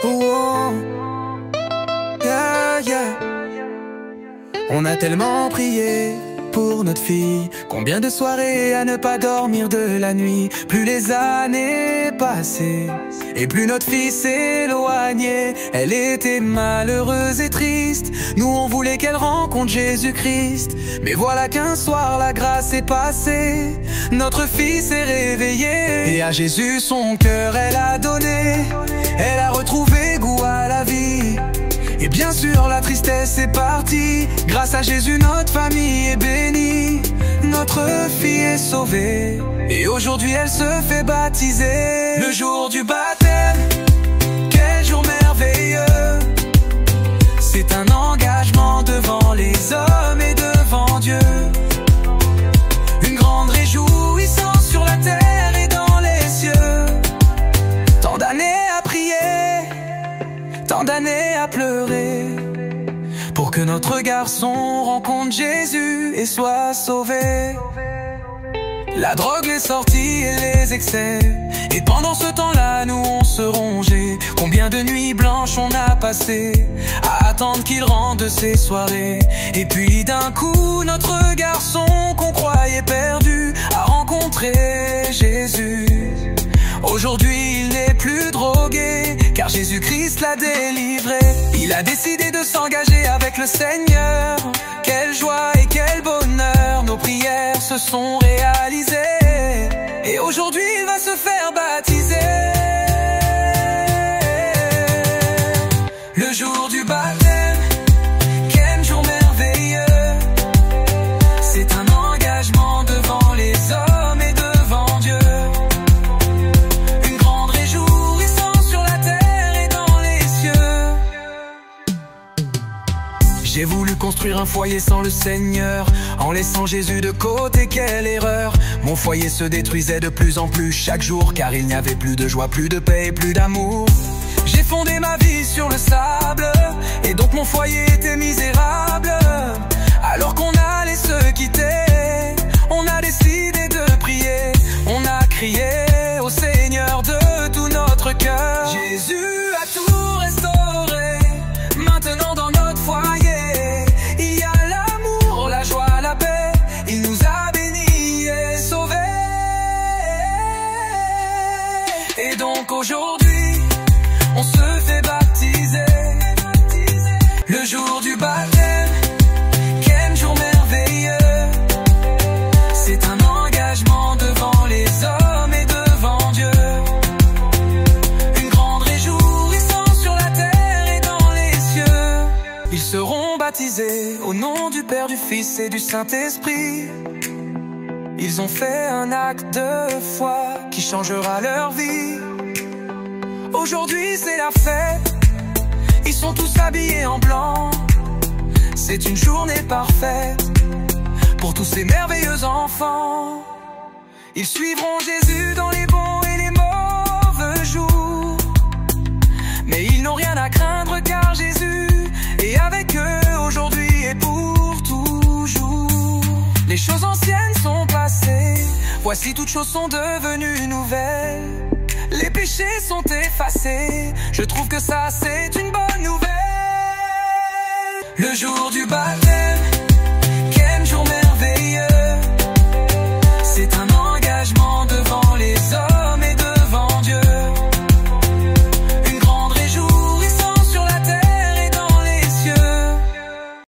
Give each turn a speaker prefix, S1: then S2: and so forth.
S1: Oh, yeah, yeah. On a tellement prié pour notre fille, combien de soirées à ne pas dormir de la nuit. Plus les années passaient et plus notre fille s'éloignait. Elle était malheureuse et triste, nous on voulait qu'elle rencontre Jésus-Christ. Mais voilà qu'un soir la grâce est passée, notre fille s'est réveillée, et à Jésus son cœur elle a donné. Elle a retrouvé goût à la vie, et bien sûr la tristesse est partie. Grâce à Jésus notre famille est bénie, notre fille est sauvée, et aujourd'hui elle se fait baptiser. Le jour du baptême, quel jour merveilleux. C'est un engagement devant les hommes et devant Dieu. Une grande réjouissance sur la terre et dans les cieux. Tant d'années à prier, tant d'années à pleurer, pour que notre garçon rencontre Jésus et soit sauvé. La drogue, les sorties et les excès, et pendant ce temps-là, nous on se rongeait. Combien de nuits blanches on a passé à attendre qu'il rentre de ses soirées. Et puis d'un coup, notre garçon qu'on croyait perdu a rencontré Jésus. Aujourd'hui il n'est plus drogué, car Jésus-Christ l'a délivré. Il a décidé de s'engager avec le Seigneur. Quelle joie et quel bonheur, nos prières se sont réalisées, et aujourd'hui il va se faire baptiser. Le jour du baptême, quel jour merveilleux. C'est un engagement devant les hommes et devant Dieu. J'ai voulu construire un foyer sans le Seigneur, en laissant Jésus de côté, quelle erreur. Mon foyer se détruisait de plus en plus chaque jour, car il n'y avait plus de joie, plus de paix et plus d'amour. J'ai fondé ma vie sur le sable, et donc mon foyer était misérable. Alors qu'on allait se quitter, on a décidé de prier. On a crié au Seigneur de tout notre cœur. Jésus a tout restauré, maintenant dans notre foyer il y a l'amour, la joie, la paix. Il nous a bénis et sauvés. Et donc aujourd'hui on se fait baptiser. Le jour du baptême, quel jour merveilleux. C'est un engagement devant les hommes et devant Dieu. Une grande réjouissance sur la terre et dans les cieux. Ils seront baptisés au nom du Père, du Fils et du Saint-Esprit. Ils ont fait un acte de foi qui changera leur vie. Aujourd'hui c'est la fête, ils sont tous habillés en blanc. C'est une journée parfaite pour tous ces merveilleux enfants. Ils suivront Jésus dans les bons et les mauvais jours, mais ils n'ont rien à craindre, car Jésus est avec eux aujourd'hui et pour toujours. Les choses anciennes sont passées, voici toutes choses sont devenues nouvelles. Les péchés sont effacés, je trouve que ça c'est une bonne nouvelle. Le jour du baptême,